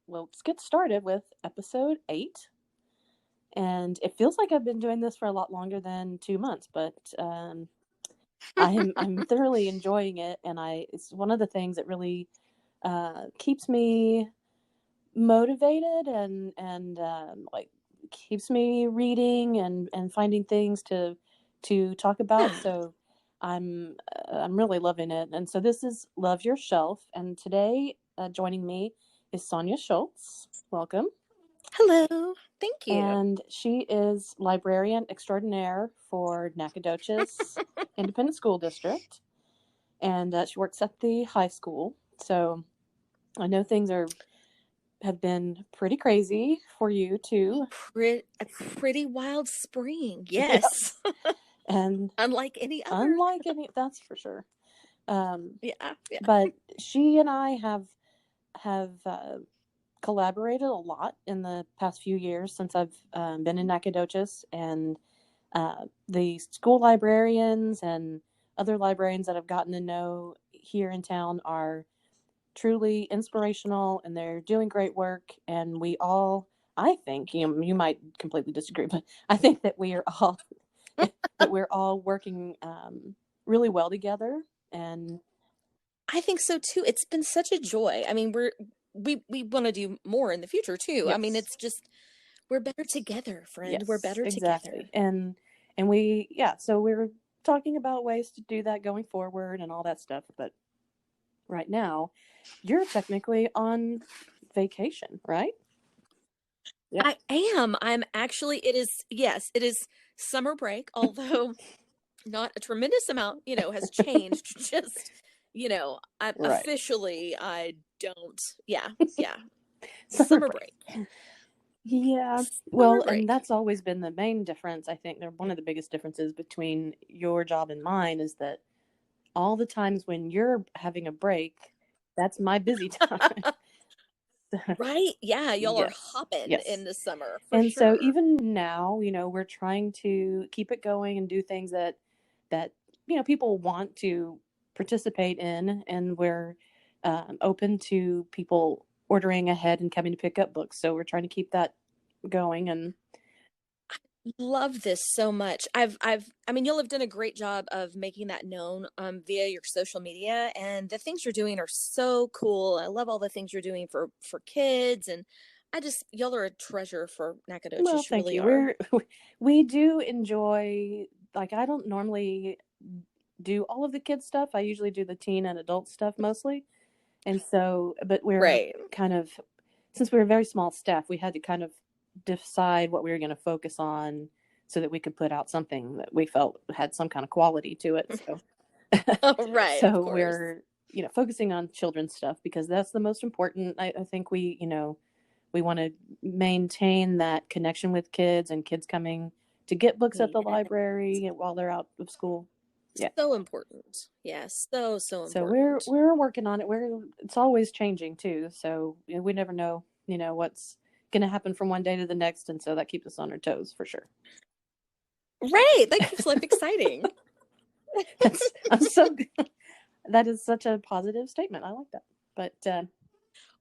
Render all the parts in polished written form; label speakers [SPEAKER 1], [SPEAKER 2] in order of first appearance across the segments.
[SPEAKER 1] Well, let's get started with episode 8. And it feels like I've been doing this for a lot longer than 2 months, but I'm thoroughly enjoying it, and it's one of the things that really keeps me motivated and like keeps me reading and finding things to talk about. So I'm really loving it. And so this is Love Your Shelf, and today joining me is Sonja Schultz. Welcome.
[SPEAKER 2] Hello. Thank you.
[SPEAKER 1] And she is librarian extraordinaire for Nacogdoches Independent School District, and she works at the high school. So I know things have been pretty crazy for you too.
[SPEAKER 2] A pretty wild spring, yes.
[SPEAKER 1] Yep. And
[SPEAKER 2] unlike any other.
[SPEAKER 1] That's for sure.
[SPEAKER 2] Yeah.
[SPEAKER 1] But she and I have collaborated a lot in the past few years since I've been in Nacogdoches, and the school librarians and other librarians that I've gotten to know here in town are truly inspirational, and they're doing great work. And we all, I think, you might completely disagree, but I think that we're all working really well together. And
[SPEAKER 2] I think so too. It's been such a joy. I mean, we want to do more in the future too.
[SPEAKER 1] Yes.
[SPEAKER 2] I mean, it's just, we're better together, friend.
[SPEAKER 1] Yes,
[SPEAKER 2] we're better
[SPEAKER 1] exactly.
[SPEAKER 2] together.
[SPEAKER 1] And we, so we're talking about ways to do that going forward and all that stuff. But right now, you're technically on vacation, right?
[SPEAKER 2] Yeah. I am. I'm actually, it is summer break, although not a tremendous amount, has changed. Just, officially, I don't. Yeah. Summer break.
[SPEAKER 1] Yeah. Well, and that's always been the main difference. I think one of the biggest differences between your job and mine is that all the times when you're having a break, that's my busy time.
[SPEAKER 2] Right? Yeah, y'all are hopping in the summer.
[SPEAKER 1] And sure. So even now, we're trying to keep it going and do things that people want to participate in, and we're open to people ordering ahead and coming to pick up books. So we're trying to keep that going. And
[SPEAKER 2] I love this so much. I mean, you'll have done a great job of making that known via your social media, and the things you're doing are so cool. I love all the things you're doing for kids, and y'all are a treasure for Nacogdoches.
[SPEAKER 1] Well, thank
[SPEAKER 2] really
[SPEAKER 1] you. We do enjoy, like, I don't normally do all of the kids stuff. I usually do the teen and adult stuff mostly. And so, but we're kind of, since we're a very small staff, we had to kind of decide what we were going to focus on so that we could put out something that we felt had some kind of quality to it. So, so we're, focusing on children's stuff because that's the most important. I think we want to maintain that connection with kids and kids coming to get books at the library while they're out of school. Yeah.
[SPEAKER 2] So important. Yes. So important.
[SPEAKER 1] So we're working on it. It's always changing too. So we never know, what's going to happen from one day to the next. And so that keeps us on our toes for sure.
[SPEAKER 2] Right. That keeps life exciting.
[SPEAKER 1] That is such a positive statement. I like that. But,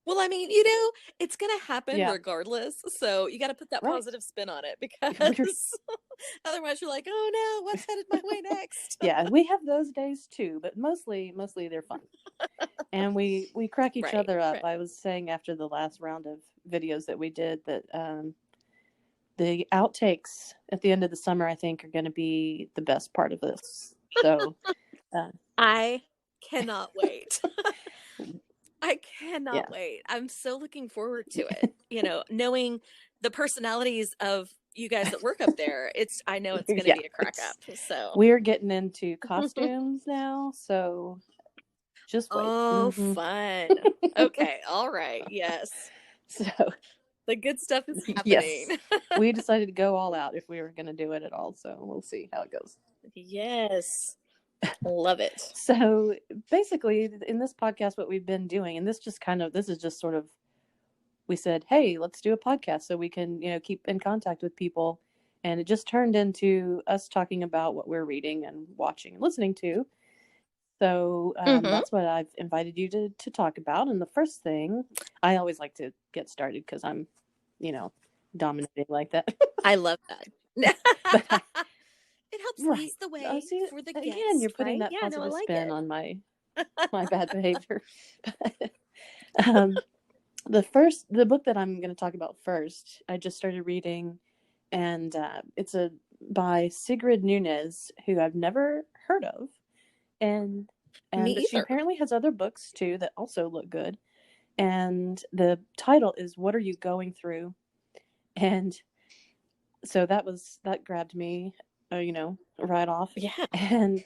[SPEAKER 2] well, I mean, it's going to happen regardless. So you got to put that positive spin on it, because otherwise you're like, oh no, what's headed my way next?
[SPEAKER 1] Yeah, we have those days too, but mostly they're fun. And we crack each other up. I was saying after the last round of videos that we did that the outtakes at the end of the summer, I think, are going to be the best part of this. So
[SPEAKER 2] I cannot wait. I cannot wait. I'm so looking forward to it. Knowing the personalities of you guys that work up there, I know it's going to be a crack up. So
[SPEAKER 1] we're getting into costumes now. So just wait.
[SPEAKER 2] Oh, fun. Okay. All right. Yes.
[SPEAKER 1] So
[SPEAKER 2] the good stuff is happening.
[SPEAKER 1] Yes. We decided to go all out if we were going to do it at all. So we'll see how it goes.
[SPEAKER 2] Yes. Love it.
[SPEAKER 1] So basically in this podcast, what we've been doing, and this is just sort of, we said, hey, let's do a podcast so we can, keep in contact with people. And it just turned into us talking about what we're reading and watching and listening to. So
[SPEAKER 2] Mm-hmm.
[SPEAKER 1] that's what I've invited you to talk about. And the first thing, I always like to get started because I'm, dominating like that.
[SPEAKER 2] I love that.
[SPEAKER 1] But
[SPEAKER 2] It helps
[SPEAKER 1] right,
[SPEAKER 2] ease the
[SPEAKER 1] I
[SPEAKER 2] way
[SPEAKER 1] see it
[SPEAKER 2] for the
[SPEAKER 1] again. You're
[SPEAKER 2] guest,
[SPEAKER 1] putting
[SPEAKER 2] right?
[SPEAKER 1] that
[SPEAKER 2] Yeah, no, I
[SPEAKER 1] positive
[SPEAKER 2] like
[SPEAKER 1] spin
[SPEAKER 2] it.
[SPEAKER 1] on my bad behavior. um, the book that I'm going to talk about first, I just started reading, and it's by Sigrid Nunez, who I've never heard of, and
[SPEAKER 2] Me
[SPEAKER 1] but she
[SPEAKER 2] either.
[SPEAKER 1] apparently has other books too that also look good. And the title is "What Are You Going Through?" And so that grabbed me, right off.
[SPEAKER 2] Yeah.
[SPEAKER 1] And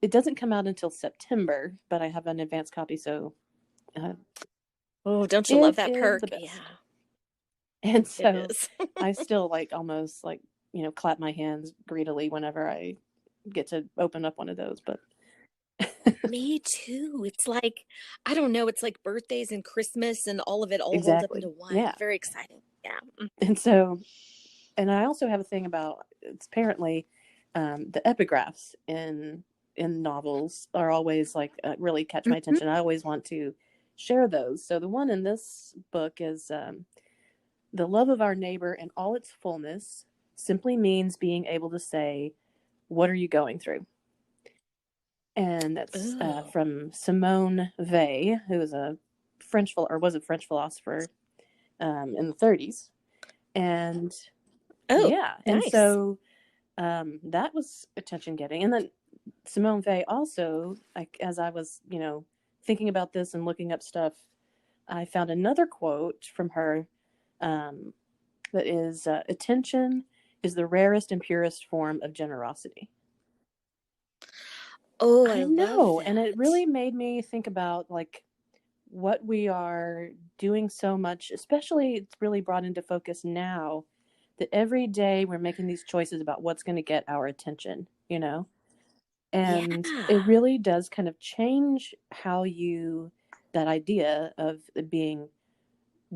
[SPEAKER 1] it doesn't come out until September, but I have an advance copy, so uh,
[SPEAKER 2] Oh, don't you love
[SPEAKER 1] it
[SPEAKER 2] that
[SPEAKER 1] is
[SPEAKER 2] perk?
[SPEAKER 1] the
[SPEAKER 2] Yeah,
[SPEAKER 1] best. And
[SPEAKER 2] it
[SPEAKER 1] so
[SPEAKER 2] is.
[SPEAKER 1] I still almost clap my hands greedily whenever I get to open up one of those. But
[SPEAKER 2] Me too. It's like, I don't know, it's like birthdays and Christmas and all of it all rolled up
[SPEAKER 1] exactly,
[SPEAKER 2] into one.
[SPEAKER 1] yeah.
[SPEAKER 2] Very exciting. Yeah.
[SPEAKER 1] And so, and I also have a thing about, it's apparently the epigraphs in novels are always really catch my
[SPEAKER 2] Mm-hmm.
[SPEAKER 1] attention. I always want to share those. So the one in this book is the love of our neighbor in all its fullness simply means being able to say, "What are you going through?" And that's
[SPEAKER 2] Oh.
[SPEAKER 1] from Simone Weil, who is a was a French philosopher in the 30s. And
[SPEAKER 2] Oh,
[SPEAKER 1] yeah, and
[SPEAKER 2] nice.
[SPEAKER 1] so that was attention getting. And then Simone Weil also, as I was, thinking about this and looking up stuff, I found another quote from her um, that is attention is the rarest and purest form of generosity.
[SPEAKER 2] Oh, I
[SPEAKER 1] I
[SPEAKER 2] love
[SPEAKER 1] know. And it
[SPEAKER 2] that.
[SPEAKER 1] really made me think about what we are doing so much, especially it's really brought into focus now that every day we're making these choices about what's going to get our attention,
[SPEAKER 2] Yeah.
[SPEAKER 1] And it really does kind of change that idea of being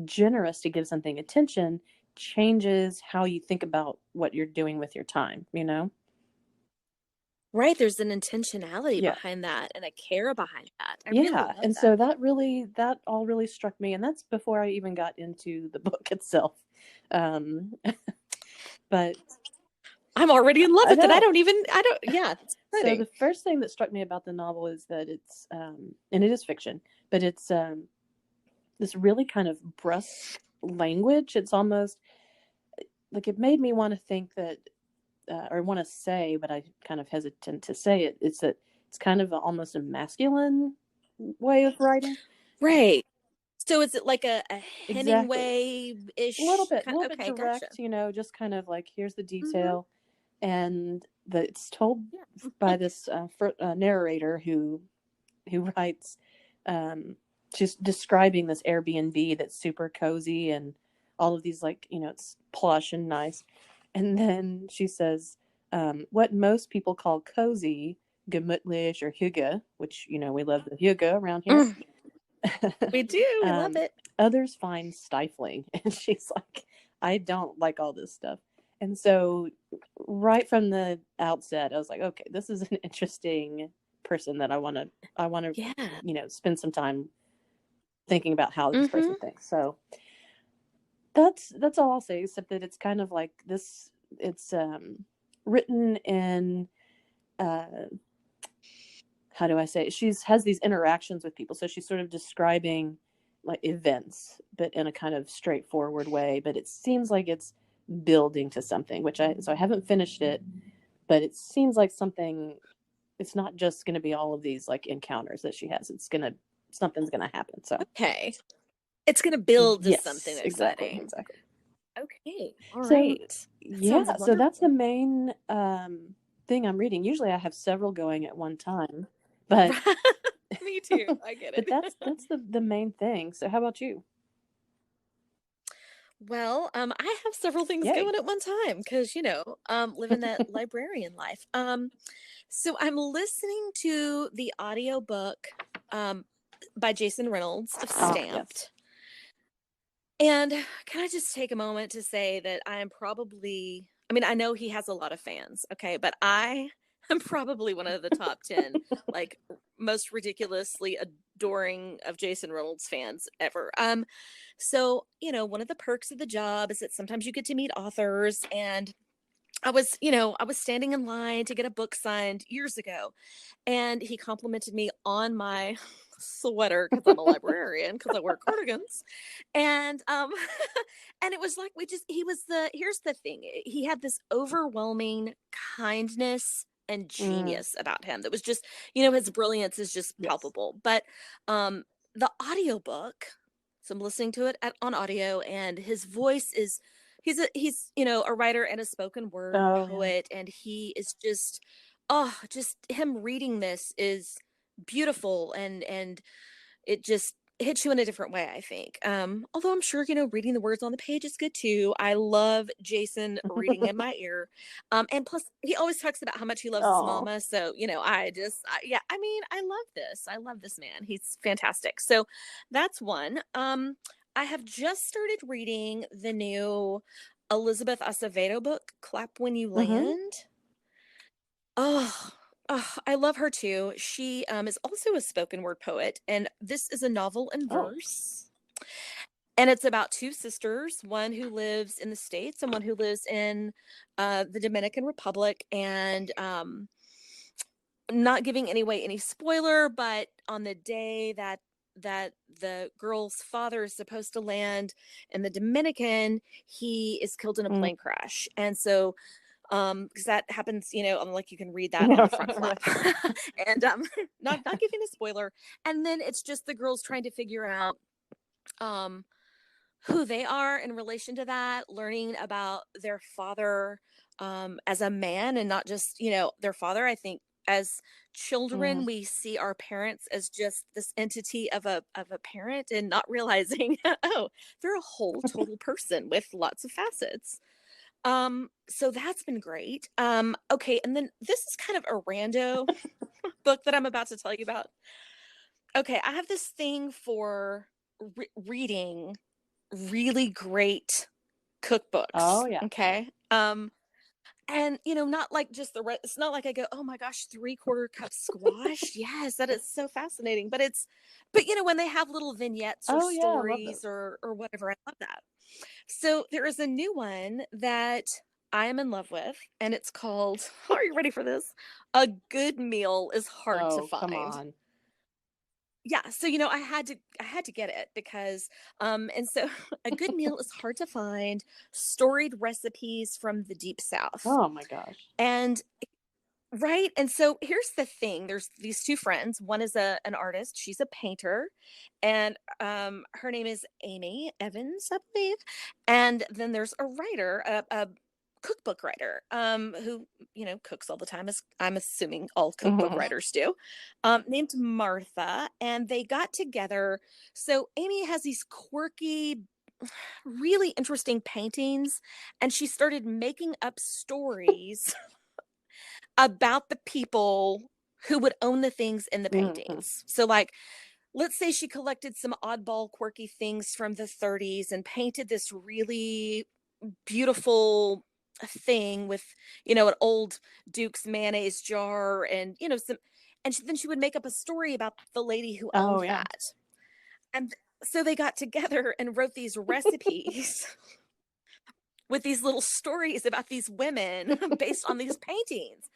[SPEAKER 1] generous to give something attention changes how you think about what you're doing with your time.
[SPEAKER 2] Right. There's an intentionality
[SPEAKER 1] Yeah.
[SPEAKER 2] behind that and a care behind that. I really
[SPEAKER 1] Yeah.
[SPEAKER 2] love
[SPEAKER 1] And
[SPEAKER 2] that.
[SPEAKER 1] so that all really struck me. And that's before I even got into the book itself. Um, but
[SPEAKER 2] I'm already in love
[SPEAKER 1] I
[SPEAKER 2] with it.
[SPEAKER 1] know.
[SPEAKER 2] Yeah, it's
[SPEAKER 1] So
[SPEAKER 2] exciting.
[SPEAKER 1] the first thing that struck me about the novel is that it's, and it is fiction, but it's this really kind of brusque language. It's almost it made me want to think that, or want to say, but I kind of hesitant to say it. It's that it's kind of almost a masculine way of writing.
[SPEAKER 2] Right. So is it like a
[SPEAKER 1] Exactly.
[SPEAKER 2] Hemingway-ish
[SPEAKER 1] A
[SPEAKER 2] kind?
[SPEAKER 1] little bit
[SPEAKER 2] Okay, gotcha.
[SPEAKER 1] direct, just kind of here's the
[SPEAKER 2] Mm-hmm.
[SPEAKER 1] detail, and it's told
[SPEAKER 2] Yeah.
[SPEAKER 1] by this narrator who writes. Um, she's describing this Airbnb that's super cozy and all of these it's plush and nice, and then she says, "What most people call cozy, gemütlich, or hygge, which we love the hygge around here."
[SPEAKER 2] Mm, we do. We love
[SPEAKER 1] um,
[SPEAKER 2] it.
[SPEAKER 1] Others find stifling. And she's like, I don't like all this stuff. And so, right from the outset, I was like, okay, this is an interesting person that I want to,
[SPEAKER 2] Yeah.
[SPEAKER 1] spend some time thinking about how this person
[SPEAKER 2] Mm-hmm.
[SPEAKER 1] thinks. So that's all I'll say, except that it's kind of like this. It's written in uh, how do I say it? She's has these interactions with people, so she's sort of describing events, but in a kind of straightforward way. But it seems like it's building to something, I haven't finished it, but it seems like something. It's not just going to be all of these encounters that she has. Something's gonna happen. So
[SPEAKER 2] Okay. It's going to build to something
[SPEAKER 1] yes, exactly,
[SPEAKER 2] exciting.
[SPEAKER 1] exactly.
[SPEAKER 2] Okay. All
[SPEAKER 1] So
[SPEAKER 2] right. That sounds
[SPEAKER 1] yeah, so that's the
[SPEAKER 2] wonderful.
[SPEAKER 1] main thing I'm reading. Usually I have several going at one time, but
[SPEAKER 2] Me too. I get
[SPEAKER 1] but
[SPEAKER 2] it.
[SPEAKER 1] that's the main thing. So how about you?
[SPEAKER 2] Well, I have several things
[SPEAKER 1] Yay.
[SPEAKER 2] going at one time because, living that librarian life. So I'm listening to the audiobook by Jason Reynolds of
[SPEAKER 1] Ah, yes.
[SPEAKER 2] Stamped. And can I just take a moment to say that I am probably, I mean, I know he has a lot of fans, okay, but I am probably one of the top 10, like most ridiculously adoring of Jason Reynolds fans ever. So, one of the perks of the job is that sometimes you get to meet authors, and I was standing in line to get a book signed years ago, and he complimented me on my sweater because I'm a librarian, because I wear cardigans. And and it was like here's the thing. He had this overwhelming kindness and
[SPEAKER 1] Mm.
[SPEAKER 2] genius about him that was just, his brilliance is just
[SPEAKER 1] Yes.
[SPEAKER 2] palpable. But the audiobook, so I'm listening to it on audio, and his voice is he's a writer and a spoken word
[SPEAKER 1] Oh, yeah.
[SPEAKER 2] poet, and he is just him reading this is beautiful, and it just hits you in a different way, I think. Although I'm sure, reading the words on the page is good too. I love Jason reading in my ear. And plus he always talks about how much he loves his
[SPEAKER 1] Oh.
[SPEAKER 2] mama. So, yeah, I mean, I love this. I love this man. He's fantastic. So that's one. I have just started reading the new Elizabeth Acevedo book, Clap When You
[SPEAKER 1] Mm-hmm.
[SPEAKER 2] Land. Oh, I love her too. She is also a spoken word poet, and this is a novel in
[SPEAKER 1] Oh.
[SPEAKER 2] verse. And it's about two sisters, one who lives in the States and one who lives in the Dominican Republic. And not giving any spoiler, but on the day that the girl's father is supposed to land in the Dominican, he is killed in a
[SPEAKER 1] Mm.
[SPEAKER 2] plane crash. And so because that happens, like you can read that on
[SPEAKER 1] Yeah,
[SPEAKER 2] the front flap.
[SPEAKER 1] right.
[SPEAKER 2] And not giving a spoiler. And then it's just the girls trying to figure out um who they are in relation to that, learning about their father as a man, and not just, their father. I think as
[SPEAKER 1] Mm.
[SPEAKER 2] children we see our parents as just this entity of a parent, and not realizing oh, they're a whole total person with lots of facets. So that's been great. Okay, and then this is kind of a rando book that I'm about to tell you about. Okay, I have this thing for reading really great
[SPEAKER 1] Oh,
[SPEAKER 2] cookbooks.
[SPEAKER 1] yeah.
[SPEAKER 2] Okay. And not like just it's not like I go, oh my gosh, 3/4 cup squash. Yes, that is so fascinating. But when they have little vignettes or
[SPEAKER 1] Oh, yeah. I love
[SPEAKER 2] stories
[SPEAKER 1] those.
[SPEAKER 2] or whatever, I love that. So there is a new one that I am in love with, and it's called, are you ready for this? A Good Meal is Hard to
[SPEAKER 1] Oh, come
[SPEAKER 2] Find.
[SPEAKER 1] on.
[SPEAKER 2] Yeah, so I had to get it because and so A Good Meal is Hard to Find, storied recipes from the deep south.
[SPEAKER 1] Oh, my gosh.
[SPEAKER 2] And right, and so here's the thing, there's these two friends. One is an artist, she's a painter, and her name is Amy Evans, I believe. And then there's a writer, a cookbook writer, who cooks all the time, as I'm assuming all cookbook
[SPEAKER 1] Mhm.
[SPEAKER 2] writers do, named Martha. And they got together. So Amy has these quirky, really interesting paintings, and she started making up stories about the people who would own the things in the
[SPEAKER 1] Mhm.
[SPEAKER 2] paintings. So, like, let's say she collected some oddball, quirky things from the 30s and painted this really beautiful thing with, an old Duke's mayonnaise jar, and, then she would make up a story about the lady who
[SPEAKER 1] Oh,
[SPEAKER 2] owned
[SPEAKER 1] yeah.
[SPEAKER 2] that. And so they got together and wrote these recipes with these little stories about these women based on these paintings.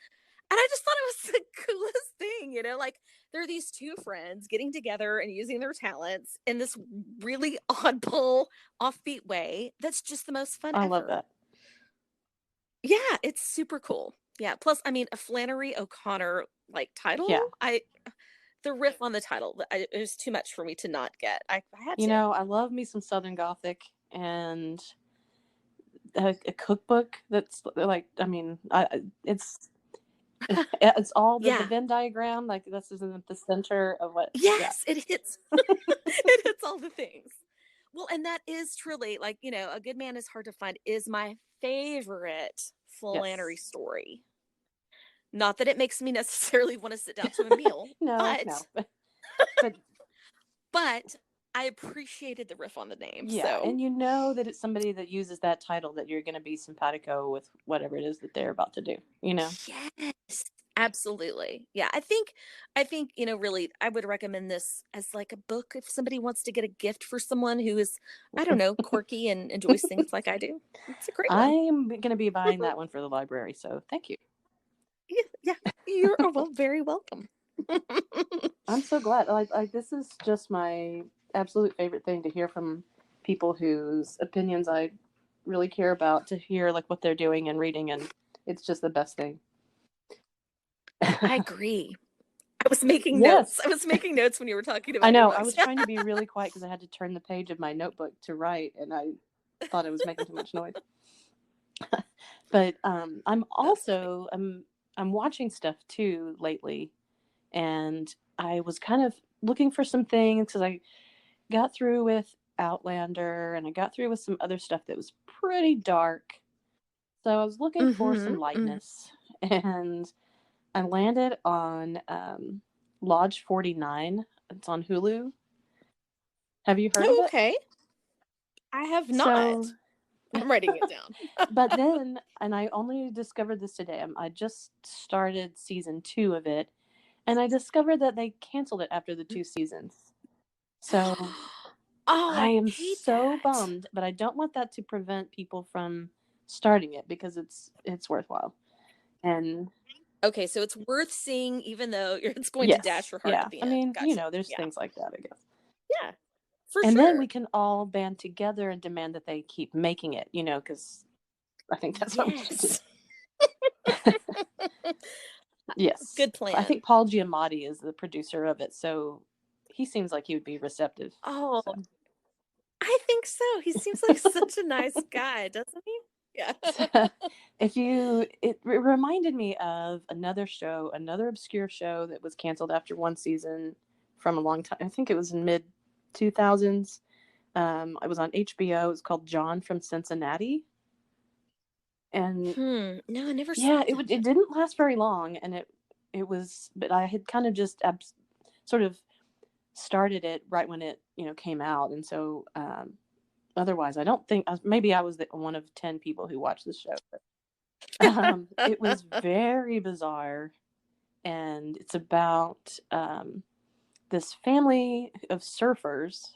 [SPEAKER 2] And I just thought it was the coolest thing, like, there are these two friends getting together and using their talents in this really oddball, offbeat way that's just the most fun
[SPEAKER 1] I love
[SPEAKER 2] ever.
[SPEAKER 1] that.
[SPEAKER 2] Yeah, it's super cool. Yeah, plus, I mean, a Flannery O'Connor, like,
[SPEAKER 1] Yeah.
[SPEAKER 2] title, the riff on the title, it was too much for me to not get. I had
[SPEAKER 1] You
[SPEAKER 2] to.
[SPEAKER 1] know, I love me some Southern Gothic, and a cookbook that's like, I mean, it's all the
[SPEAKER 2] Yeah.
[SPEAKER 1] Venn diagram. Like, this is in the center of what, yeah.
[SPEAKER 2] Yes, it hits. It hits all the things. Well, and that is truly, like, A Good Man is Hard to Find is my favorite Flannery
[SPEAKER 1] Yes.
[SPEAKER 2] story. Not that it makes me necessarily want to sit down to a meal,
[SPEAKER 1] No,
[SPEAKER 2] but
[SPEAKER 1] no. But
[SPEAKER 2] but I appreciated the riff on the name.
[SPEAKER 1] yeah,
[SPEAKER 2] So,
[SPEAKER 1] and you know that it's somebody that uses that title, that you're going to be simpatico with whatever it is that they're about to do, you know?
[SPEAKER 2] yes, Absolutely. Yeah. I think, really, I would recommend this as like a book if somebody wants to get a gift for someone who is, I don't know, quirky and enjoys things like I do. It's a great one.
[SPEAKER 1] I'm going to be buying that one for the library, so thank you.
[SPEAKER 2] Yeah. Yeah. You're very welcome.
[SPEAKER 1] I'm so glad. This is just my absolute favorite thing to hear from people whose opinions I really care about, to hear like what they're doing and reading, and it's just the best thing.
[SPEAKER 2] I agree. I was making notes.
[SPEAKER 1] Yes.
[SPEAKER 2] I was making notes when you were talking
[SPEAKER 1] I
[SPEAKER 2] about your
[SPEAKER 1] know. I
[SPEAKER 2] books.
[SPEAKER 1] was trying to be really quiet because I had to turn the page of my notebook to write, and I thought I was making too much noise. But I'm
[SPEAKER 2] That's funny.
[SPEAKER 1] also I'm watching stuff too lately, and I was kind of looking for some things because I got through with Outlander and I got through with some other stuff that was pretty dark. So I was looking for some
[SPEAKER 2] Mm-hmm.
[SPEAKER 1] lightness, and I landed on Lodge 49. It's on Hulu. Have you heard of
[SPEAKER 2] Oh,
[SPEAKER 1] it?
[SPEAKER 2] okay. I have
[SPEAKER 1] So,
[SPEAKER 2] not. I'm writing it down.
[SPEAKER 1] but then, and I only discovered this today. I just started season 2 of it, and I discovered that they canceled it after the 2 seasons. So
[SPEAKER 2] Oh,
[SPEAKER 1] I
[SPEAKER 2] I
[SPEAKER 1] am
[SPEAKER 2] hate
[SPEAKER 1] so
[SPEAKER 2] that.
[SPEAKER 1] bummed, but I don't want that to prevent people from starting it because it's worthwhile. And
[SPEAKER 2] Okay, so it's worth seeing even though it's going to dash
[SPEAKER 1] yes,
[SPEAKER 2] your heart
[SPEAKER 1] yeah.
[SPEAKER 2] at the
[SPEAKER 1] I
[SPEAKER 2] end.
[SPEAKER 1] mean,
[SPEAKER 2] Gotcha.
[SPEAKER 1] there's
[SPEAKER 2] Yeah.
[SPEAKER 1] things like that, I guess.
[SPEAKER 2] Yeah. For
[SPEAKER 1] And then we
[SPEAKER 2] sure.
[SPEAKER 1] can all band together and demand that they keep making it, because I think that's what we should do.
[SPEAKER 2] Yes.
[SPEAKER 1] Yes.
[SPEAKER 2] Good
[SPEAKER 1] I
[SPEAKER 2] plan.
[SPEAKER 1] think Paul Giamatti is the producer of it, so he seems like he would be receptive.
[SPEAKER 2] Oh,
[SPEAKER 1] So,
[SPEAKER 2] I think so. He seems like such a nice guy, doesn't he? Yeah.
[SPEAKER 1] so it reminded me of another obscure show that was canceled after one season from a long time. I think it was in mid 2000s. It was on HBO. It was called John from Cincinnati, and
[SPEAKER 2] No, I never saw
[SPEAKER 1] yeah,
[SPEAKER 2] that
[SPEAKER 1] it
[SPEAKER 2] one.
[SPEAKER 1] didn't last very long, and it was, but I had kind of just sort of started it right when it came out, and so otherwise I don't think maybe I was one of 10 people who watched the show. But, it was very bizarre, and it's about this family of surfers,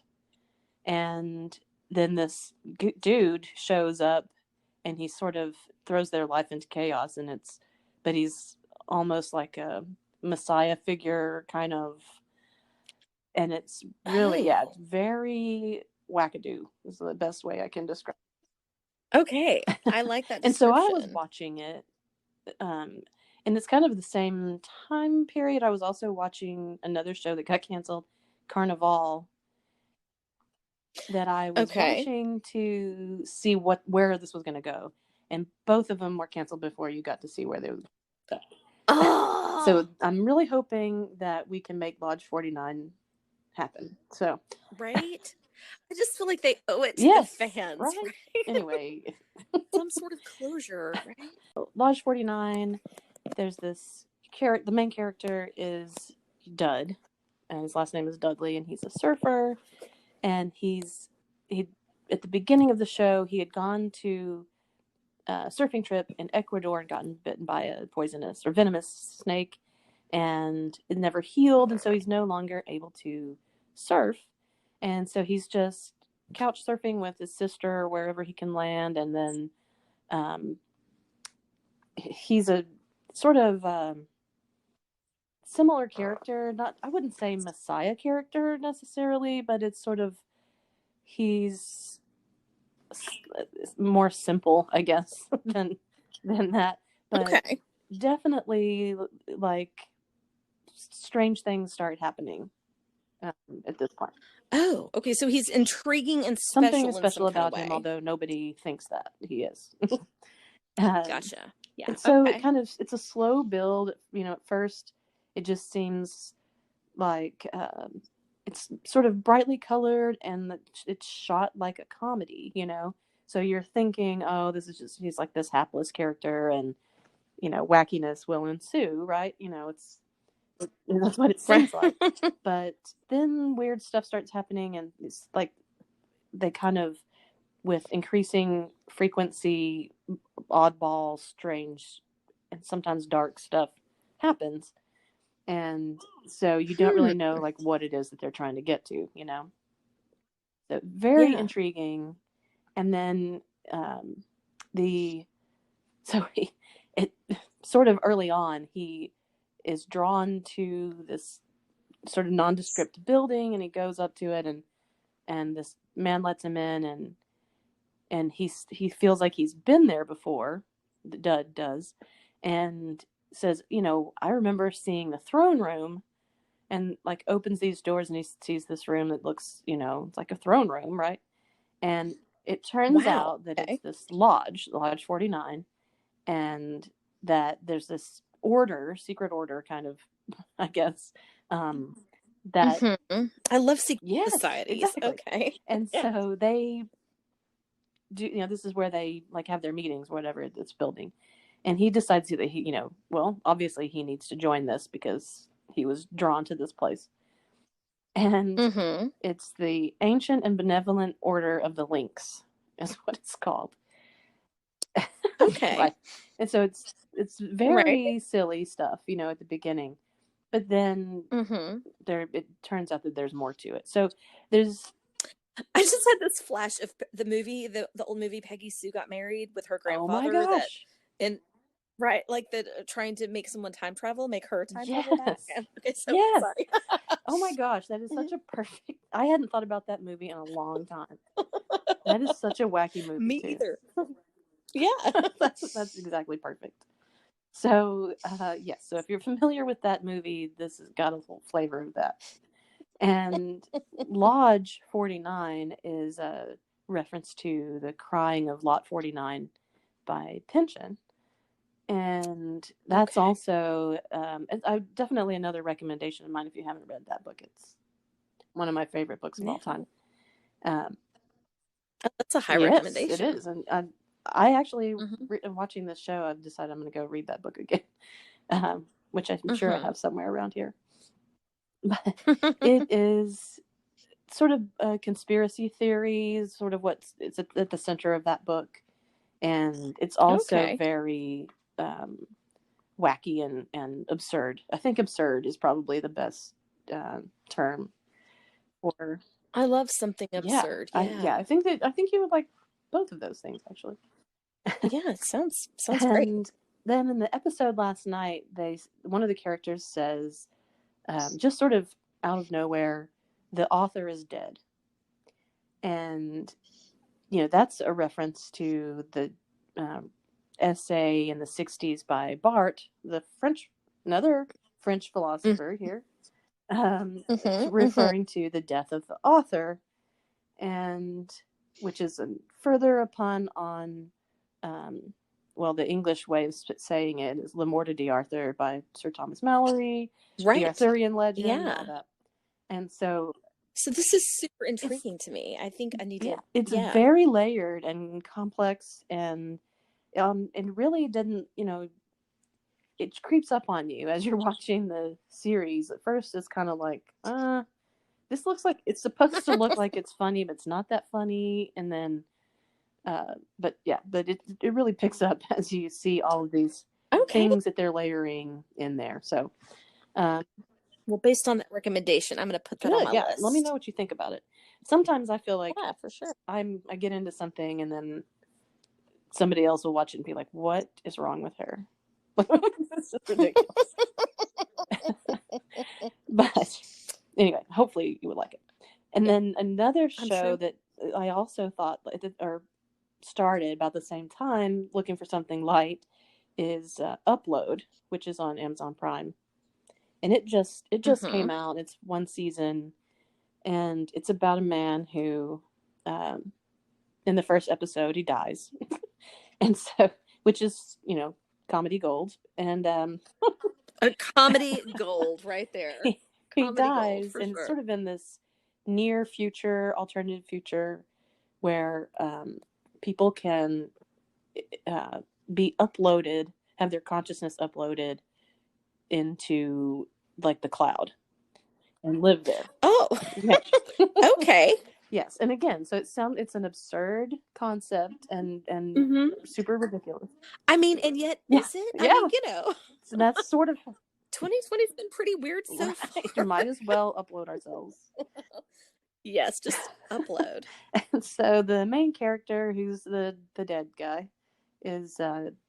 [SPEAKER 1] and then this dude shows up, and he sort of throws their life into chaos, and but he's almost like a messiah figure kind of, and it's really, yeah, it's
[SPEAKER 2] Oh,
[SPEAKER 1] very wackadoo is the best way I can describe
[SPEAKER 2] okay.
[SPEAKER 1] it.
[SPEAKER 2] I like that
[SPEAKER 1] And so I was
[SPEAKER 2] description.
[SPEAKER 1] watching it, um, and it's kind of the same time period. I was also watching another show that got canceled, Carnival, that I was
[SPEAKER 2] Okay.
[SPEAKER 1] watching to see where this was going to go, and both of them were canceled before you got to see where they were.
[SPEAKER 2] Oh,
[SPEAKER 1] So I'm really hoping that we can make Lodge 49 happen. So
[SPEAKER 2] right? I just feel like they owe it to the
[SPEAKER 1] yes,
[SPEAKER 2] fans,
[SPEAKER 1] right.
[SPEAKER 2] right?
[SPEAKER 1] Anyway,
[SPEAKER 2] Some sort of closure, right?
[SPEAKER 1] Lodge 49. There's this character. The main character is Dud, and his last name is Dudley, and he's a surfer. And he at the beginning of the show he had gone to a surfing trip in Ecuador and gotten bitten by a poisonous or venomous snake, and it never healed, and so he's no longer able to surf, and so he's just couch surfing with his sister wherever he can land, and then um, he's a sort of similar character. Not, I wouldn't say messiah character necessarily, but it's sort of, he's more simple, I guess, than that. But
[SPEAKER 2] Okay.
[SPEAKER 1] definitely, like, strange things start happening at this point.
[SPEAKER 2] Oh, okay. So he's intriguing and
[SPEAKER 1] Something is
[SPEAKER 2] special in some
[SPEAKER 1] special
[SPEAKER 2] kind of
[SPEAKER 1] about him,
[SPEAKER 2] way.
[SPEAKER 1] although nobody thinks that he is. um,
[SPEAKER 2] Gotcha. Yeah.
[SPEAKER 1] and so
[SPEAKER 2] Okay.
[SPEAKER 1] it's a slow build. At first, it just seems like it's sort of brightly colored, and it's shot like a comedy. So you're thinking, oh, this is just, he's like this hapless character, and wackiness will ensue, right? That's what it
[SPEAKER 2] Right.
[SPEAKER 1] seems like. But then weird stuff starts happening, and it's like they kind of, with increasing frequency, oddball, strange, and sometimes dark stuff happens. And so you don't really know like what it is that they're trying to get to, you know? So very intriguing. And then it sort of early on, he is drawn to this sort of nondescript building, and he goes up to it, and this man lets him in, and he feels like he's been there before. Dud does, and says, you know, I remember seeing the throne room, and like opens these doors, and he sees this room that looks, you know, it's like a throne room, right? And it turns out that it's this lodge 49, and that there's this secret order kind of, I guess, that
[SPEAKER 2] I love secret societies.
[SPEAKER 1] Exactly.
[SPEAKER 2] Okay.
[SPEAKER 1] And so they do, you know, this is where they like have their meetings, whatever, at this building. And he decides that he, you know, well, obviously he needs to join this because he was drawn to this place. And it's the Ancient and Benevolent Order of the Lynx is what it's called.
[SPEAKER 2] Okay.
[SPEAKER 1] Right. And so it's very silly stuff, you know, at the beginning. But then it turns out that there's more to it. So
[SPEAKER 2] I just had this flash of the movie, the old movie Peggy Sue Got Married with her grandfather.
[SPEAKER 1] Oh my gosh.
[SPEAKER 2] Like trying to make someone time travel, make her time travel back. Okay, so sorry.
[SPEAKER 1] Oh my gosh, that is such a perfect. I hadn't thought about that movie in a long time. That is such a wacky movie.
[SPEAKER 2] Me
[SPEAKER 1] too.
[SPEAKER 2] either. Yeah,
[SPEAKER 1] that's exactly perfect. So yes, so if you're familiar with that movie, this has got a little flavor of that. And Lodge 49 is a reference to the crying of Lot 49 by Pynchon. And that's also definitely another recommendation of mine if you haven't read that book. It's one of my favorite books of all time.
[SPEAKER 2] That's a high recommendation.
[SPEAKER 1] It is. And I actually, watching this show, I've decided I'm going to go read that book again, which I'm sure I have somewhere around here. But it is sort of conspiracy theories, sort of it's at the center of that book. And it's also very wacky and absurd. I think absurd is probably the best term for.
[SPEAKER 2] I love something absurd.
[SPEAKER 1] I think you would like both of those things, actually.
[SPEAKER 2] Yeah, it sounds great.
[SPEAKER 1] And then in the episode last night, one of the characters says, just sort of out of nowhere, the author is dead. And, you know, that's a reference to the essay in the 60s by Barthes, another French philosopher here, referring to the death of the author, and which is a further a pun on, the English way of saying it is Le Morte d'Arthur by Sir Thomas Malory, the Arthurian legend, and all that. And so
[SPEAKER 2] this is super intriguing to me. I think I need to.
[SPEAKER 1] It's very layered and complex, and really didn't, you know, it creeps up on you as you're watching the series. At first, it's kind of like, this looks like it's supposed to look like it's funny, but it's not that funny. And then, but it really picks up as you see all of these things that they're layering in there. So,
[SPEAKER 2] well, based on that recommendation, I'm going to put that on my list.
[SPEAKER 1] Let me know what you think about it. Sometimes I feel like,
[SPEAKER 2] for sure,
[SPEAKER 1] I get into something and then somebody else will watch it and be like, "What is wrong with her?" This is ridiculous. But anyway, hopefully you would like it. And then another show that I also thought started about the same time, looking for something light, is Upload, which is on Amazon Prime. And it just came out. It's one season, and it's about a man who, in the first episode, he dies, and so, which is, you know, comedy gold, and
[SPEAKER 2] a comedy gold right there.
[SPEAKER 1] He dies, and it's sort of in this near future, alternative future, where people can be uploaded, have their consciousness uploaded into like the cloud and live there.
[SPEAKER 2] Oh, okay.
[SPEAKER 1] Yes, and again, so it's an absurd concept and super ridiculous.
[SPEAKER 2] I mean, and yet is it? I mean, you know,
[SPEAKER 1] so that's sort of
[SPEAKER 2] 2020's been pretty weird so
[SPEAKER 1] Right.
[SPEAKER 2] far.
[SPEAKER 1] Might as well upload ourselves.
[SPEAKER 2] Yes, just upload.
[SPEAKER 1] And so the main character, who's the dead guy, is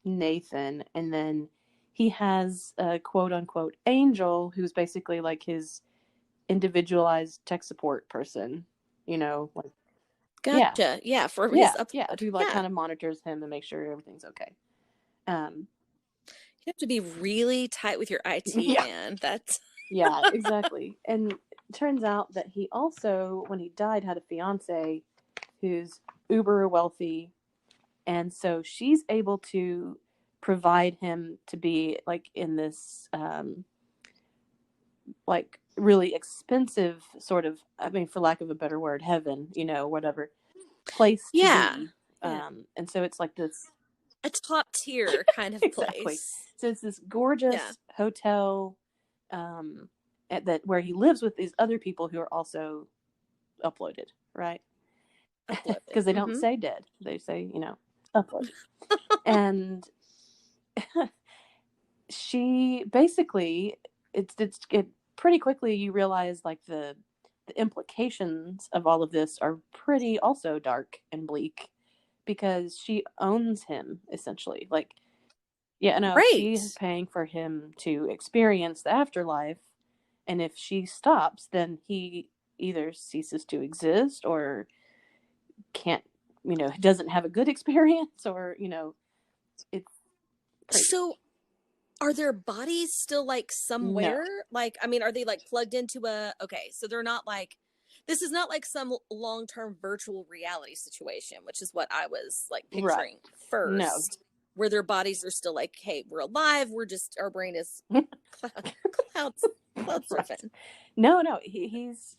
[SPEAKER 1] Nathan, and then he has a quote unquote angel who's basically like his individualized tech support person, like
[SPEAKER 2] Gotcha. Yeah, for his upload.
[SPEAKER 1] who like
[SPEAKER 2] Yeah.
[SPEAKER 1] kind of monitors him and makes sure everything's okay.
[SPEAKER 2] You have to be really tight with your IT, man. That's
[SPEAKER 1] yeah, exactly. And it turns out that he also, when he died, had a fiance who's uber wealthy, and so she's able to provide him to be like in this like really expensive sort of, I mean, for lack of a better word, heaven, whatever place to be. And so it's like this
[SPEAKER 2] a top tier kind of
[SPEAKER 1] exactly.
[SPEAKER 2] place.
[SPEAKER 1] So it's this gorgeous hotel that where he lives with these other people who are also uploaded, right? Because they don't say dead, they say uploaded. And she basically, it pretty quickly you realize like the implications of all of this are pretty also dark and bleak, because she owns him essentially. Like, she's paying for him to experience the afterlife, and if she stops, then he either ceases to exist or can't, doesn't have a good experience, or it's crazy.
[SPEAKER 2] So are their bodies still like somewhere?
[SPEAKER 1] No.
[SPEAKER 2] Like, I mean, are they like plugged into so they're not like, this is not like some long-term virtual reality situation, which is what I was like picturing first.
[SPEAKER 1] No.
[SPEAKER 2] Where their bodies are still like, hey, we're alive. We're just, our brain is cloud surfing.
[SPEAKER 1] No, he's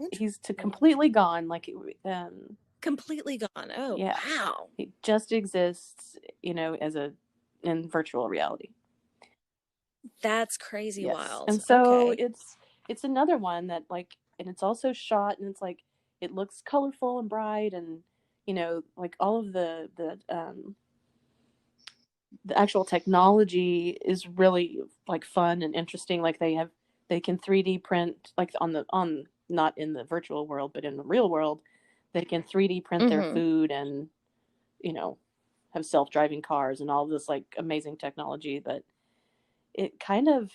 [SPEAKER 1] completely gone. Like,
[SPEAKER 2] completely gone. Oh, yeah. Wow.
[SPEAKER 1] He just exists, as in virtual reality.
[SPEAKER 2] That's crazy wild.
[SPEAKER 1] And so it's another one that like, and it's also shot, and it's like, it looks colorful and bright, and like all of the actual technology is really like fun and interesting. Like they can 3D print, like on not in the virtual world, but in the real world, they can 3D print their food, and have self-driving cars and all this like amazing technology. But it kind of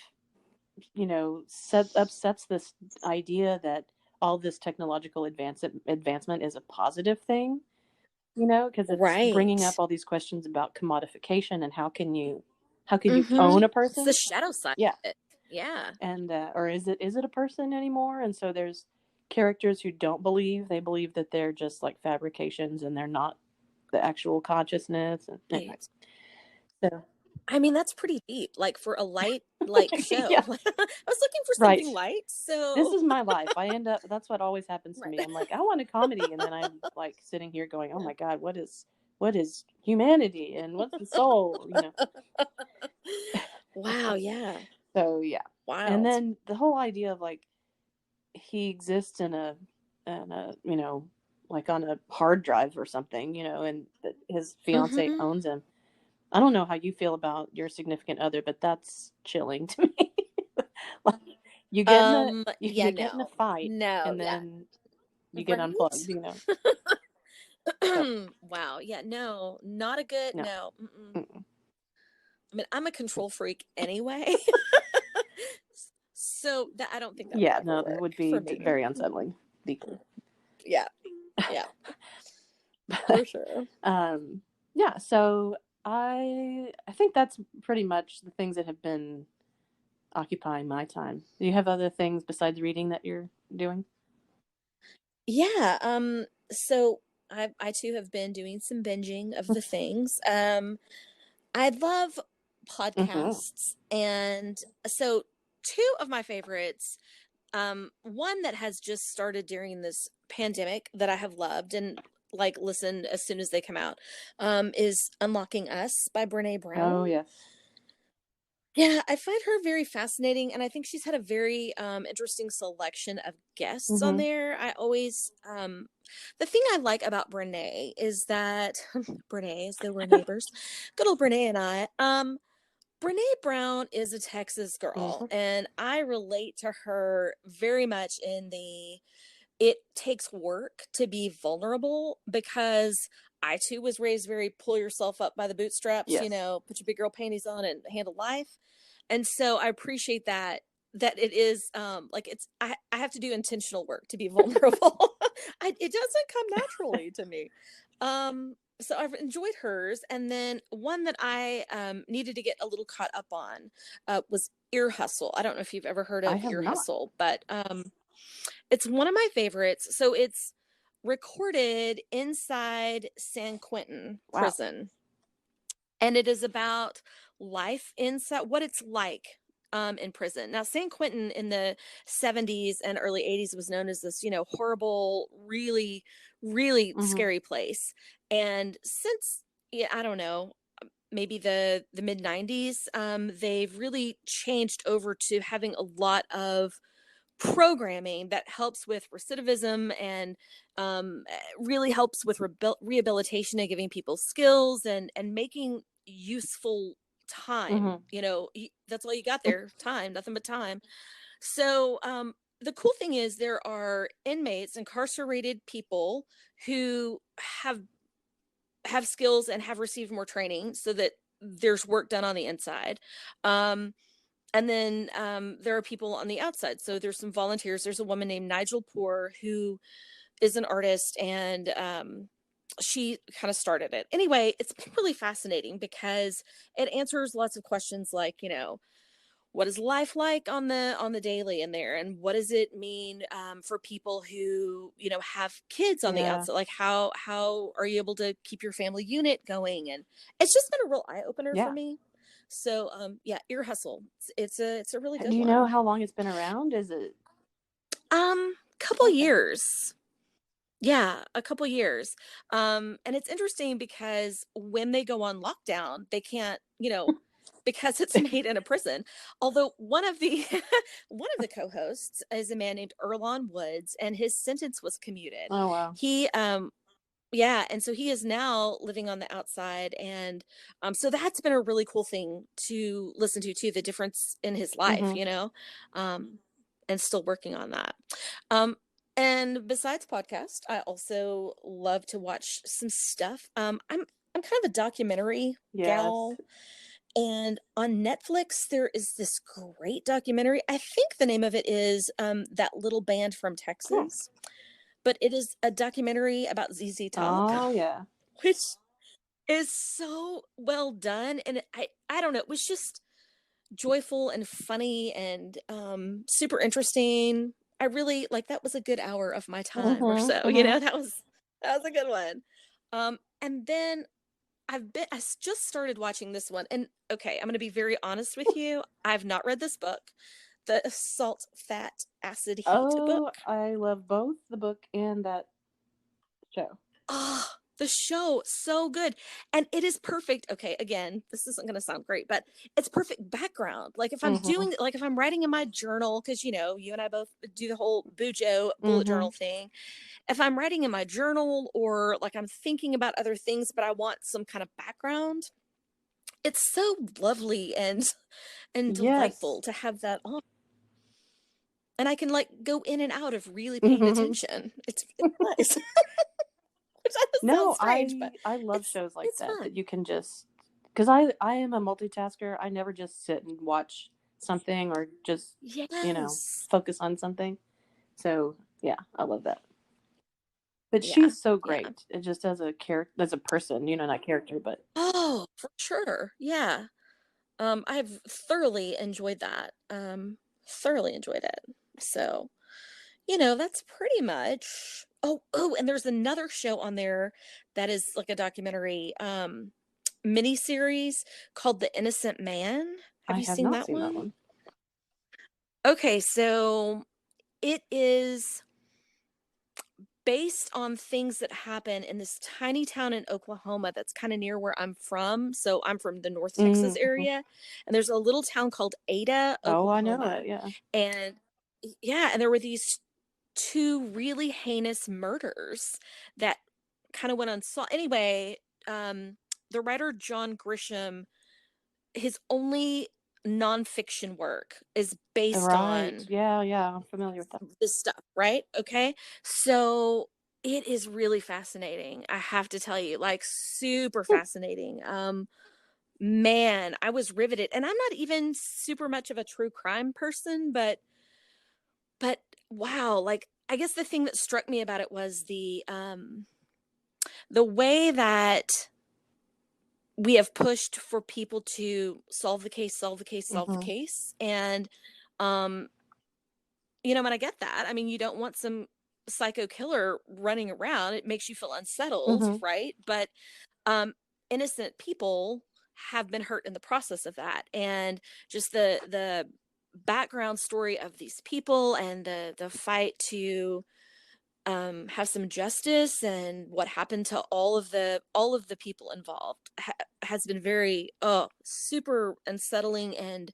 [SPEAKER 1] upsets this idea that all this technological advancement is a positive thing, because it's bringing up all these questions about commodification and how can you own a person.
[SPEAKER 2] It's the shadow side. Yeah.
[SPEAKER 1] And or is it a person anymore? And so there's characters who don't believe, they believe that they're just like fabrications and they're not the actual consciousness. And anyways, so
[SPEAKER 2] I mean, that's pretty deep, like for a light show. I was looking for something light, so
[SPEAKER 1] this is my life. That's what always happens to me. I'm like, I want a comedy, and then I'm like sitting here going, oh my God, what is humanity, and what's the soul?
[SPEAKER 2] Wow. Yeah.
[SPEAKER 1] So yeah.
[SPEAKER 2] Wow.
[SPEAKER 1] And then the whole idea of like, he exists in a like on a hard drive or something, and that his fiance owns him. I don't know how you feel about your significant other, but that's chilling to me. Like, you get in a fight, and then you get unplugged.
[SPEAKER 2] Wow. Yeah. No, not a good. No. I mean, I'm a control freak anyway, so that I don't think that.
[SPEAKER 1] That would be very unsettling. Deeply.
[SPEAKER 2] Yeah. For sure.
[SPEAKER 1] Yeah. So I think that's pretty much the things that have been occupying my time. Do you have other things besides reading that you're doing?
[SPEAKER 2] Yeah. So I too have been doing some binging of the things. I love podcasts, and so two of my favorites. One that has just started during this pandemic that I have loved and like listened as soon as they come out, is Unlocking Us by Brene Brown.
[SPEAKER 1] Oh yes.
[SPEAKER 2] Yeah, I find her very fascinating, and I think she's had a very interesting selection of guests on there. I always the thing I like about Brene is that Brene, as though we're neighbors, good old Brene and I, Brene Brown is a Texas girl, and I relate to her very much in it takes work to be vulnerable, because I too was raised very pull yourself up by the bootstraps,
[SPEAKER 1] Yes.
[SPEAKER 2] put your big girl panties on and handle life. And so I appreciate that it is like I have to do intentional work to be vulnerable. It doesn't come naturally to me. So I've enjoyed hers. And then one that I needed to get a little caught up on was Ear Hustle. I don't know if you've ever heard of Ear Hustle, but it's one of my favorites. So it's recorded inside San Quentin prison. And it is about life inside, what it's like in prison. Now, San Quentin in the 70s and early 80s was known as this, horrible, really, really scary place. And since, I don't know, maybe the mid 90s, they've really changed over to having a lot of programming that helps with recidivism and really helps with rehabilitation and giving people skills and making useful time. That's all you got there, time, nothing but time. So the cool thing is there are inmates, incarcerated people who have skills and have received more training so that there's work done on the inside. And then there are people on the outside. So there's some volunteers. There's a woman named Nigel Poor who is an artist, and she kind of started it. Anyway, it's been really fascinating because it answers lots of questions like, what is life like on the daily in there, and what does it mean for people who have kids on the outside? Like how are you able to keep your family unit going? And it's just been a real eye opener for me. So Ear Hustle. It's a really good one.
[SPEAKER 1] Do you know how long it's been around? Is it
[SPEAKER 2] couple years? Yeah, a couple years. And it's interesting because when they go on lockdown, they can't, because it's made in a prison. Although one of the co-hosts is a man named Earlonne Woods, and his sentence was commuted.
[SPEAKER 1] Oh wow.
[SPEAKER 2] He yeah, and so he is now living on the outside, and so that's been a really cool thing to listen to too, the difference in his life, and still working on that. And besides podcast, I also love to watch some stuff. I'm kind of a documentary gal. And on Netflix, there is this great documentary. I think the name of it is That Little Band from Texas. But it is a documentary about ZZ Top.
[SPEAKER 1] Oh, yeah.
[SPEAKER 2] Which is so well done. And I don't know, it was just joyful and funny and super interesting. I really, that was a good hour of my time or so. That was a good one. And then I just started watching this one. And okay, I'm going to be very honest with you. I've not read this book. The Salt, Fat, Acid, Heat book.
[SPEAKER 1] I love both the book and that show.
[SPEAKER 2] Oh, the show, so good. And it is perfect. Okay, again, this isn't going to sound great, but it's perfect background. Like if I'm doing, if I'm writing in my journal, because, you and I both do the whole Bujo bullet journal thing. If I'm writing in my journal or I'm thinking about other things, but I want some kind of background, it's so lovely and delightful to have that on. And I can go in and out of really paying attention. It's nice.
[SPEAKER 1] No, I love shows like that you can just, because I am a multitasker. I never just sit and watch something or just focus on something. So yeah, I love that. But she's so great. It just as a character, as a person, not character, but
[SPEAKER 2] oh, for sure, yeah. I've thoroughly enjoyed that. Thoroughly enjoyed it. So, that's pretty much. Oh, and there's another show on there that is like a documentary miniseries called The Innocent Man. Have you seen that one? Okay, so it is based on things that happen in this tiny town in Oklahoma that's kind of near where I'm from. So I'm from the North Texas area, and there's a little town called Ada, Oklahoma.
[SPEAKER 1] Oh, I know it, yeah.
[SPEAKER 2] And and there were these two really heinous murders that kind of went unsolved. Anyway, the writer John Grisham his only nonfiction work is based
[SPEAKER 1] Right.
[SPEAKER 2] on
[SPEAKER 1] Yeah, yeah. I'm familiar with that.
[SPEAKER 2] this stuff, right? Okay. So it is really fascinating. I have to tell you, like super fascinating. Man, I was riveted. And I'm not even super much of a true crime person, but wow, like I guess the thing that struck me about it was the way that we have pushed for people to solve the case, solve the case, solve the
[SPEAKER 1] Mhm.
[SPEAKER 2] case. And um you know, and I get that. I mean, you don't want some psycho killer running around. It makes you feel unsettled,
[SPEAKER 1] Mhm.
[SPEAKER 2] right? But um innocent people have been hurt in the process of that. And just the background story of these people and the fight to have some justice and what happened to all of the people involved has been very super unsettling and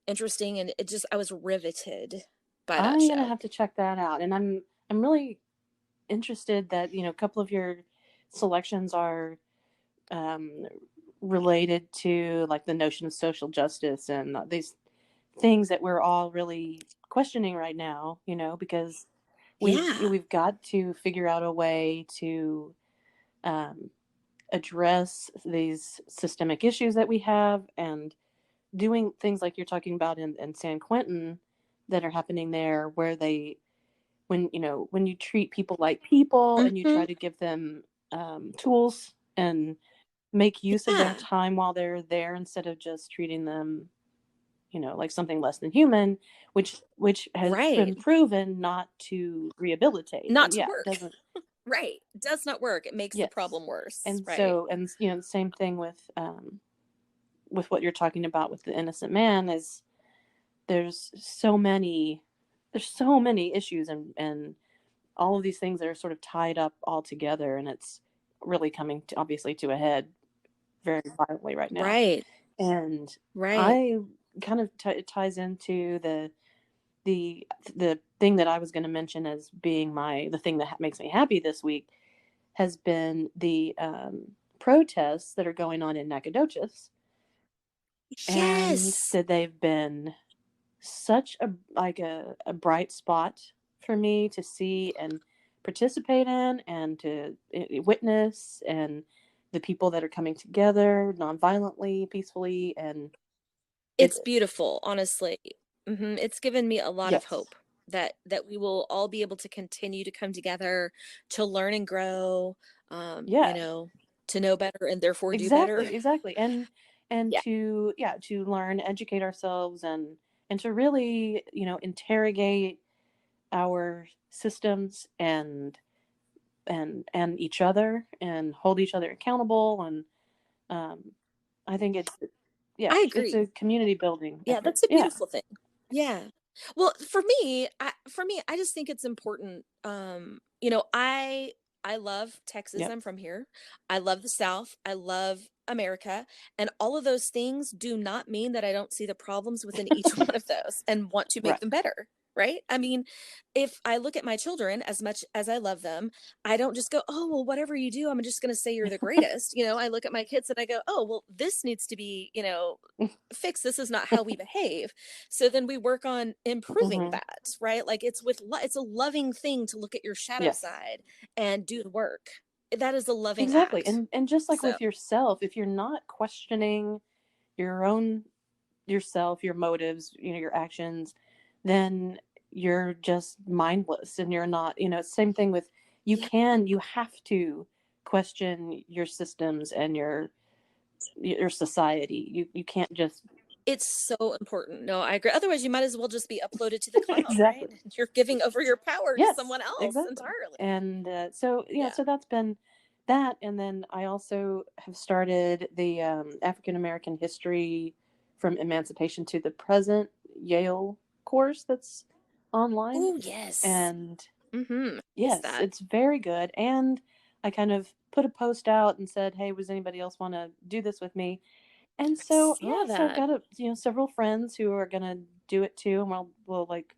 [SPEAKER 2] interesting, and it just I was riveted by that
[SPEAKER 1] I'm gonna
[SPEAKER 2] show.
[SPEAKER 1] have to check that out, and I'm really interested that a couple of your selections are um, related to like the notion of social justice and these things that we're all really questioning right now. Because
[SPEAKER 2] Yeah.
[SPEAKER 1] we've got to figure out a way to um, address these systemic issues that we have, and doing things like you're talking about in San Quentin that are happening there, where they when you treat people like people and you
[SPEAKER 2] Hmm.
[SPEAKER 1] try to give them tools and make use of their
[SPEAKER 2] Yeah.
[SPEAKER 1] time while they're there, instead of just treating them like something less than human, which has
[SPEAKER 2] Right.
[SPEAKER 1] been proven not to rehabilitate,
[SPEAKER 2] Not
[SPEAKER 1] and
[SPEAKER 2] to
[SPEAKER 1] yeah, it
[SPEAKER 2] work.
[SPEAKER 1] doesn't.
[SPEAKER 2] Right. Does not work. It makes the
[SPEAKER 1] Yes.
[SPEAKER 2] problem worse.
[SPEAKER 1] And
[SPEAKER 2] Right.
[SPEAKER 1] so, and the same thing with what you're talking about with the innocent man is there's so many there's so many issues, and all of these things that are sort of tied up all together, and it's really coming to, obviously, to a head very violently right now.
[SPEAKER 2] Right.
[SPEAKER 1] And
[SPEAKER 2] Right.
[SPEAKER 1] I kind of it ties into the the thing that I was going to mention as being the thing that makes me happy this week has been the protests that are going on in Nacogdoches, and
[SPEAKER 2] Yes.
[SPEAKER 1] that they've been such a bright spot for me to see and participate in, and to witness, and the people that are coming together nonviolently, peacefully, and it
[SPEAKER 2] It's beautiful, honestly. It's given me a lot of
[SPEAKER 1] yes,
[SPEAKER 2] hope that we will all be able to continue to come together to learn and grow,
[SPEAKER 1] yeah,
[SPEAKER 2] to know better and therefore do better.
[SPEAKER 1] exactly, and
[SPEAKER 2] Yeah.
[SPEAKER 1] to yeah, to learn, educate ourselves, and to really interrogate our systems, and each other, and hold each other accountable, and um, I think yeah,
[SPEAKER 2] I
[SPEAKER 1] it's
[SPEAKER 2] agree.
[SPEAKER 1] a community building
[SPEAKER 2] Yeah,
[SPEAKER 1] effort.
[SPEAKER 2] that's a
[SPEAKER 1] Yeah,
[SPEAKER 2] beautiful thing. Yeah. Well, for me, I just think it's important. I love Texas.
[SPEAKER 1] yep,
[SPEAKER 2] I'm from here. I love the South. I love America. And all of those things do not mean that I don't see the problems within each one of those and want to make
[SPEAKER 1] right.
[SPEAKER 2] them better. Right. I mean, if I look at my children, as much as I love them, I don't just go, oh, well, whatever you do, I'm just going to say you're the greatest. I look at my kids and I go, oh, well, this needs to be, fixed. This is not how we behave. So then we work on improving
[SPEAKER 1] Hmm.
[SPEAKER 2] that, right? Like it's a loving thing to look at your shadow
[SPEAKER 1] Yes,
[SPEAKER 2] side and do the work. That is a loving
[SPEAKER 1] exactly,
[SPEAKER 2] act.
[SPEAKER 1] and just like
[SPEAKER 2] So
[SPEAKER 1] with yourself, if you're not questioning your own yourself, your motives, your actions, then you're just mindless, and you're not. Same thing with
[SPEAKER 2] yeah,
[SPEAKER 1] you have to question your systems and your society. You can't just
[SPEAKER 2] it's so important. No, I agree. Otherwise, you might as well just be uploaded to the cloud, right?
[SPEAKER 1] exactly.
[SPEAKER 2] You're giving over your power to
[SPEAKER 1] Yes,
[SPEAKER 2] someone else
[SPEAKER 1] exactly.
[SPEAKER 2] entirely.
[SPEAKER 1] And so
[SPEAKER 2] Yeah.
[SPEAKER 1] so that's been that, and then I also have started the African American history from emancipation to the present Yale course that's online,
[SPEAKER 2] Oh, yes.
[SPEAKER 1] and
[SPEAKER 2] Is
[SPEAKER 1] yes,
[SPEAKER 2] that?
[SPEAKER 1] it's very good. And I kind of put a post out and said, "Hey, does anybody else want to do this with me?" And
[SPEAKER 2] I
[SPEAKER 1] so
[SPEAKER 2] saw
[SPEAKER 1] yeah, so I've
[SPEAKER 2] that.
[SPEAKER 1] got several friends who are gonna do it too, and we'll like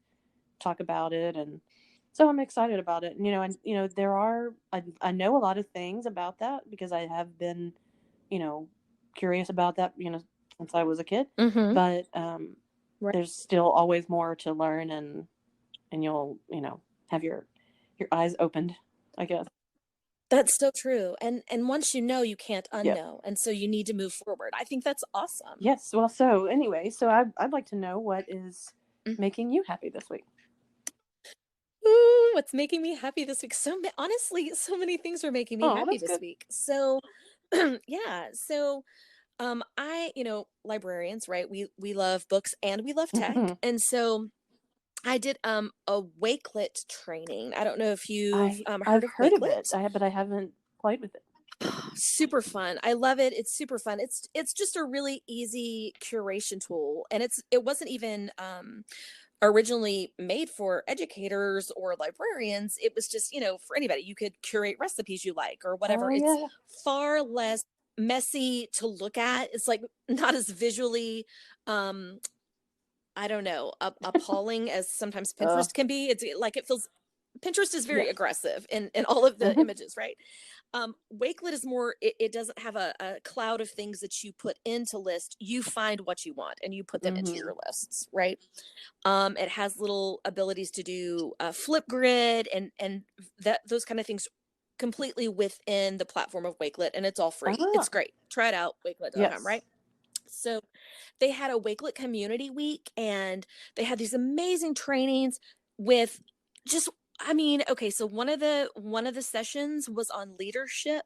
[SPEAKER 1] talk about it, and so I'm excited about it. And there are I know a lot of things about that because I have been you know curious about that since I was a kid,
[SPEAKER 2] Mm-hmm.
[SPEAKER 1] but
[SPEAKER 2] Right.
[SPEAKER 1] there's still always more to learn, and you'll, have your eyes opened, I guess.
[SPEAKER 2] That's so true. And once you know, you can't
[SPEAKER 1] Yeah.
[SPEAKER 2] unknow. And so you need to move forward. I think that's awesome.
[SPEAKER 1] Yes. Well, so anyway, so I'd like to know what is
[SPEAKER 2] Mm.
[SPEAKER 1] making you happy this week.
[SPEAKER 2] Ooh, what's making me happy this week? Honestly, so many things are making me
[SPEAKER 1] Oh,
[SPEAKER 2] happy
[SPEAKER 1] that's
[SPEAKER 2] this
[SPEAKER 1] good.
[SPEAKER 2] week. So, yeah. So, librarians, right? We love books and we love tech. And so I did a Wakelet training. I don't know if you've
[SPEAKER 1] I've
[SPEAKER 2] heard of
[SPEAKER 1] heard of it.
[SPEAKER 2] Wakelet.
[SPEAKER 1] But I haven't played with it.
[SPEAKER 2] Super fun. I love it. It's super fun. It's just a really easy curation tool, and it wasn't even originally made for educators or librarians. It was just, for anybody. You could curate recipes you like or whatever.
[SPEAKER 1] Oh
[SPEAKER 2] It's
[SPEAKER 1] yeah.
[SPEAKER 2] far less messy to look at. It's like not as visually I don't know, appalling as sometimes
[SPEAKER 1] Uh,
[SPEAKER 2] Pinterest can be. It's like it feels Pinterest is very
[SPEAKER 1] yes.
[SPEAKER 2] aggressive in all of the
[SPEAKER 1] Mm-hmm.
[SPEAKER 2] images, right? Wakelet is more, it doesn't have a cloud of things that you put into list. You find what you want and you put them into
[SPEAKER 1] Mm-hmm.
[SPEAKER 2] your lists, right? It has little abilities to do Flipgrid and those kind of things completely within the platform of Wakelet, and it's all free.
[SPEAKER 1] Ah,
[SPEAKER 2] It's great. Try it out, wakelet.com,
[SPEAKER 1] yes.
[SPEAKER 2] right? So they had a Wakelet community week and they had these amazing trainings with just okay, so one of the sessions was on leadership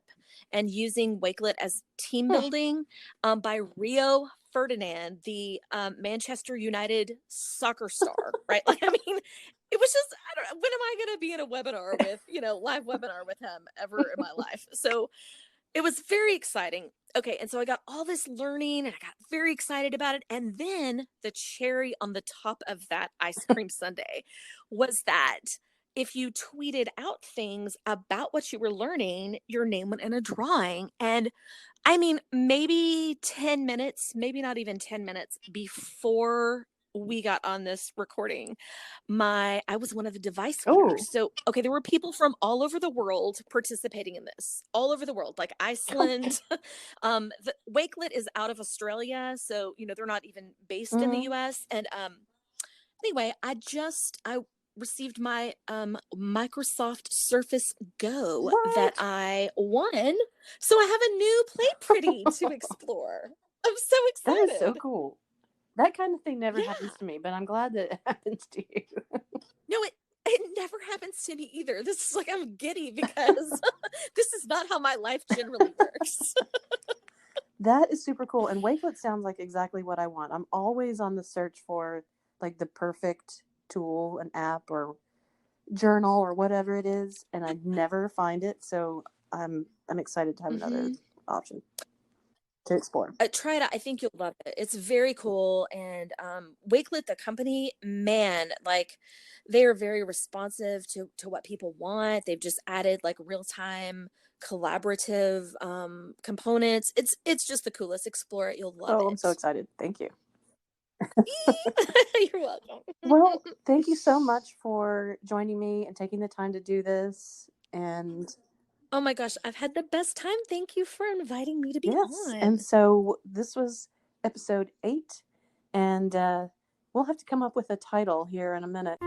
[SPEAKER 2] and using Wakelet as team
[SPEAKER 1] Hmm.
[SPEAKER 2] building by Rio Ferdinand, the Manchester United soccer star, right? Like, it was just, I don't know, when am I going to be in a webinar with, live webinar with him ever in my life? So it was very exciting. Okay, and so I got all this learning and I got very excited about it. And then the cherry on the top of that ice cream sundae was that if you tweeted out things about what you were learning, your name went in a drawing. And maybe 10 minutes, maybe not even 10 minutes before we got on this recording, I was one of the device
[SPEAKER 1] Oh.
[SPEAKER 2] winners. So, okay, there were people from all over the world participating in this, all over the world, like Iceland. The Wakelet is out of Australia, so they're not even based in the
[SPEAKER 1] Mm-hmm.
[SPEAKER 2] US. And anyway, I received my Microsoft Surface Go that
[SPEAKER 1] What?
[SPEAKER 2] I won. So I have a new Play Pretty to explore. I'm so
[SPEAKER 1] That is so
[SPEAKER 2] excited.
[SPEAKER 1] cool. That kind of thing never
[SPEAKER 2] Yeah.
[SPEAKER 1] happens to me, but I'm glad that it happens to you.
[SPEAKER 2] No, it never happens to me either. This is like I'm giddy because this is not how my life generally works.
[SPEAKER 1] That is super cool. And Wakelet sounds like exactly what I want. I'm always on the search for like the perfect tool, an app or journal or whatever it is, and I never find it. So I'm excited to have another
[SPEAKER 2] Mm-hmm.
[SPEAKER 1] option to explore.
[SPEAKER 2] Try it out. I think you'll love it. It's very cool. And Wakelet, the company, man, like they are very responsive to what people want. They've just added like real time collaborative components. It's just the coolest. Explore it. You'll love
[SPEAKER 1] Oh, I'm so
[SPEAKER 2] it.
[SPEAKER 1] excited. Thank you.
[SPEAKER 2] You're welcome.
[SPEAKER 1] Well, thank you so much for joining me and taking the time to do this. And
[SPEAKER 2] Oh my gosh, I've had the best time. Thank you for inviting me to be
[SPEAKER 1] yes, and
[SPEAKER 2] on.
[SPEAKER 1] so this was episode 8, and we'll have to come up with a title here in a minute.